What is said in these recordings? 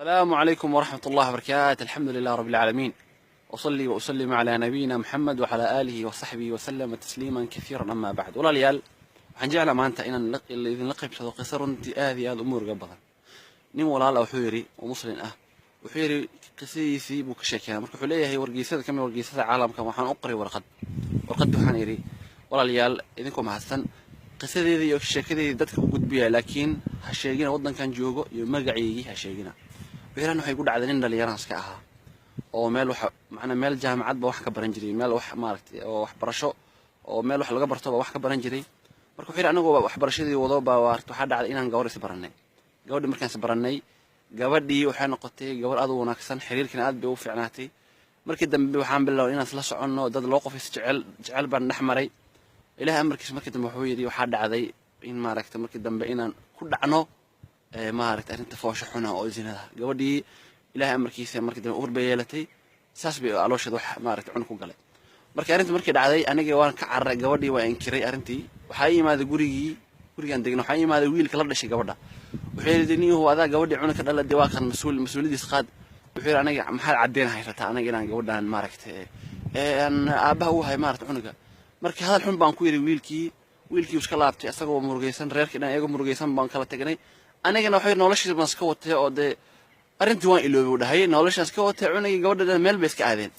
السلام عليكم ورحمة الله وبركاته. الحمد لله رب العالمين، أصلي وأسلم على نبينا محمد وعلى آله وصحبه وسلم تسليما كثيرا. أما بعد، walaalyaal waxaan jeclaa maanta inaan idinla qaybsado qiso runtii aad iyo aad u muruga badan. nin walaal ah wuxuu yidhi oo muslim ah, wuxuu yidhi qisadiisii buu ka sheekeynaa. marka wuxuu leeyahay wargeysada kamid wargeysada caalamka waxaan u qoray warqad waxaan yidhi walaalyaal idinkoo mahadsan qisadeedii iyo sheekadeedii dadka u gudbiya, laakiin ha sheegina waddankan joogo iyo magaceygii ha sheegina. ويران waxay ku dhacday nin dhalinyaro iska ahaa oo meel jaamacad ba wax ka baran jiray, meel wax maaragtay oo wax barasho oo meel wax laga barto ba wax ka baran jiray. marka wuxuu anagoo wax barashadii wado ba waxa dhacday inaan gabar is baranay. gabadhii markaan is baranay, gabadhii waxay noqotay gabar aad u wanaagsan, xiriirkina aad bay u fiicnaatay. markii dambe waxaan bilaabay inaan isla soconno, dad loo qof is jecel baan dhaxmaray. ilaahay amarkiisa markii dambe wuxuu yiri waxa dhacday in maaragtay markii dambe inaan ku dhacno maaragtay arinta foosho xuna oo zinada. gabadhii ilaahay amarkiisa markii dambe uur bay yeelatay, saas bay aloosheed wax maaragtay cun ku galay. markii arinta markii dhacday aniga waan ka carray, gabadhii waa inkiray arintii. waxaa yimaaday gurigaan degno, waxaa yimaaday wiilka la dhashay gabadha. wuxuu yiri niyow adaa gabadhii cuna ka dhalay, waa kan mas'uuliyadiis qaad. wuxuu yiri aniga maxaad cadeen haysataa aniga inaan gabadhan maaragtay aabaha u hay maaragtay cunuga. markii hadal xun baan ku yiri wiilkii iska laabtay asagoo murugaysan, reerkii dhan iyaga murugaysan baan kala tagnay. anigana waxay noloshiisa baan iska watay oo de arintii waan iloobay u dhahay, noloshaas ka watay cunugii gabadha meel bay iska aadeen.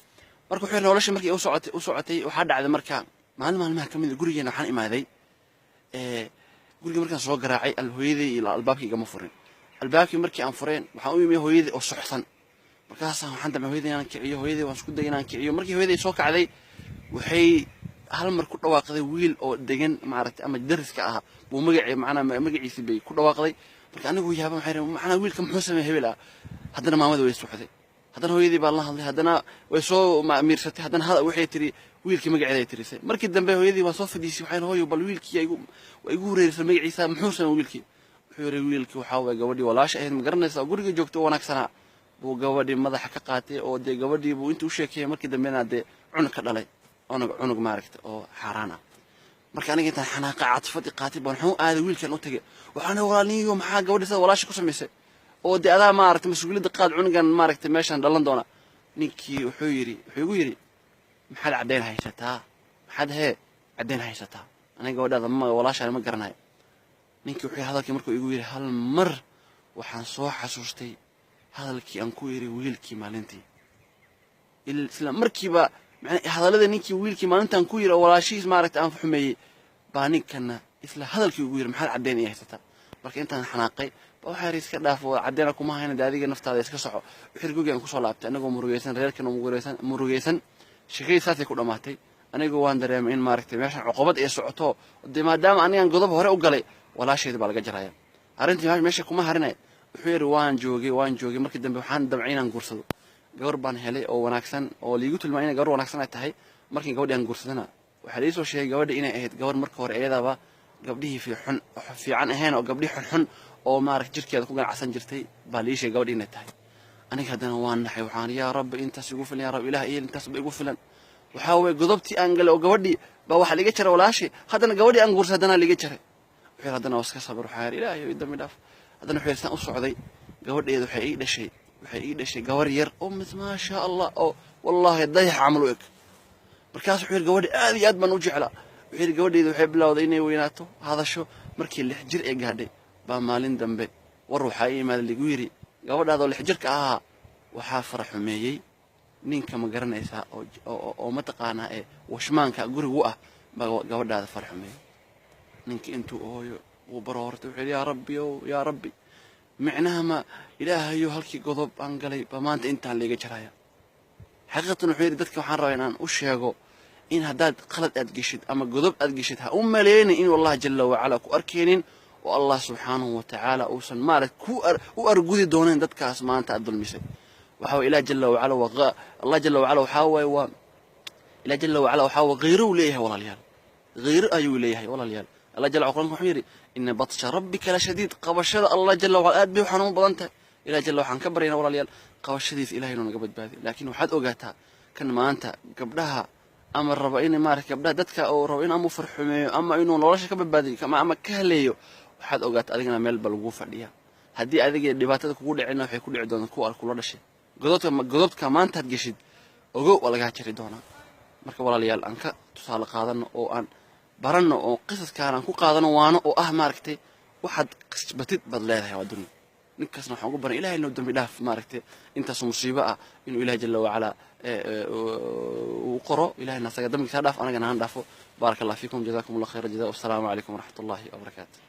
marka wuxuu noloshii markii u socotay waxaa dhacday marka maalmaha kamid gurigeena waxaan imaaday. guriga markaan soo garaacay hooyadii iyo albaabkii igama furin. albaabkii markii aan fureen waxaan u yimid hooyadii oo soxsan. markaas waxaan damcay hooyadii inaan kiciyo, hooyadii waan isku dayay inaan kiciyo. markii hooyadii soo kacday waxay hal mar ku dhawaaqday wiil oo degan maaragtay ama dariska ah buu magaciisa bay ku dhawaaqday. marka anigu yaaba maxay wiilka muxuu sameeyay hebel ah. haddana maamada way suuxday, haddana hooyadii baa la hadlay, haddana way soo miirsatay, haddana waxay tiri wiilkii magaceeda ay tirisay. markii dambe hooyadii waa soo fadhiisay, waxay hooyo bal wiilkii igu wareerisay magaciisa muxuu sameeyay wiilkii. wuxuu yiri wiilkii waxa way gabadhii walaasha ahayd, ma garanaysaa guriga joogto wanaagsanaa buu gabadhii madaxa ka qaatay oo de gabadhii buu intuu u sheekay. markii dambeena de cunug ka dhalay, cunug maaragtay oo xaraan ah. marka aniga intaan xanaaqa caatfad qaatay baan wuxuu aaday wiilkan u tagay. waxaan walaaliyo maxaa gabadhiisa walaasha ku sameysay oo de adaa maaragtay mas'uuliyadda qaad cunugan maaragtay meeshan dhalan doona. ninkii wuxuu igu yiri maxaad cadeen haysataa, maxaad cadeen haysataa aniga gabadhaada walaasha ma garanayo. ninkii wuxuu hadalkii markuu igu yiri hal mar waxaan soo xasuustay hadalkii aan ku yiri wiilkii maalintii. isla markiiba hadalada ninkii wiilkii maalintan ku yiri walaashiis maaragtay aan xumeeyay baa ninkana isla hadalkii ugu yiri maxaad cadeen ay haysataa. marka intaan xanaaqay waxa iska dhaafo cadeena kuma hayna daadiga naftaada iska soco. wixii go'aan ku soo laabtay anagoo murugaysan, reerkana murugaysan, shaqadiisaasay ku dhamaatay. anigoo waan dareemay in maaragtay meesha caqabad ay socoto, maadaama aniga godob hore u galay walaasheed baa laga jaraya. arintii meesha kuma harinay. wuxuu yiri waan joogay markii dambe waxaan damcay inaan guursado. gabar baan helay oo wanaagsan oo liigu tilmaamay inay gabar wanaagsan ay tahay. markii gabadhii aan guursadana waxa la soo sheegay gabadhii inay ahayd gabar markii hore iyadaba gabdhihii fiican ahayn oo gabdhii xun oo maaragtay jirkeeda ku ganacsan jirtay baa la sheegay gabadhii inay tahay. aniga hadana waan naxay, waxaan yaa rabbi intaas igu filan, yaa rabbi ilaahay intaas igu filan. waxa way godobtii aan galay oo gabadhii baa waxa liga jaray walaashi, hadana gabadhii aan guursadana liga jaray. wuxuu hadana iska sabir, waxaan ilaahay ii dambi dhaaf. hadana wuxuu u socday gabadheedu waxay ii dhashay gabar yar oo ma sha Allah oo wallahi dayax amal week. markaas wuxuu yiri gabadhi aad iyo aad baan u jeclaa. wuxuu yiri gabadheedu waxay bilowday inay weynaato hadasho. markii 6 jir ay gaadhay baa maalin dambe war waxa ay imaad ligu yiri gabadhaada 6 jirka ah waxa faraxumeeyay ninka ma garanaysaa oo ma taqaana washmaanka gurigu ah baa gabadhaada faraxumeeyay. ninka intuu ooyo uu baroortay wuxuu yiri yaa rabbi معناها ما إلهي هالكي قضب أنقلي بمانت إنت اللي جريا. حقيقة نحير دتك وحن رأينا وشياقو إن هداد قلت أدقشت أما قضب أدقشتها لين إن والله جل وعلا كأركينين والله سبحانه وتعالى أوصل مالك وأرجودي دونين دتك أسمان تعدل المسك. وحاول إلى جل وعلا الله جل وعلا وحاول إلى جل وعلا وحاول غيره ليه والله ليال غير أيو ليه والله ليال. الله جل وعلا محيري إن بطش ربك لشديد. قبشة الله جل وعلا أدبي وحنون بضنته إلى جل وعلا كبرينا ولا ليال قبشة إلهي لنا قبض بادي. لكن وحد أوجاتها كان ما أنت قبلها أمر ربعين مارك قبلها دتك أو ربعين أمو فرحمي أما إنه ولا شيء قبض بادي كما أما كهليو وحد أوجات أدينا ميل بالوقوف عليها. haddii adiga dhibaatada kugu dhicina waxay ku dhici doontaa kuwa kula dhashay godobka maanta had geshid ogow waa lagaa jari doonaa marka walaalayaal aan ka tusaale qaadano oo aan barano oo qisaskaan aan ku qaadano waano oo ah maaragtay waxaad qisbatid baad leedahay waa dunya ninkaasna waxaan ugu baran ilaahay inuu dambi dhaaf maaragtay intaas musiibo ah inuu ilaahay jalla wacala uu qoro ilaahayna asaga dambigiisa dhaaf anagana aan dhaafo barakallahu fiikum jazakumullahu khayran jazaa. Wassalaamu calaykum waraxmatullaahi wabarakaatuh.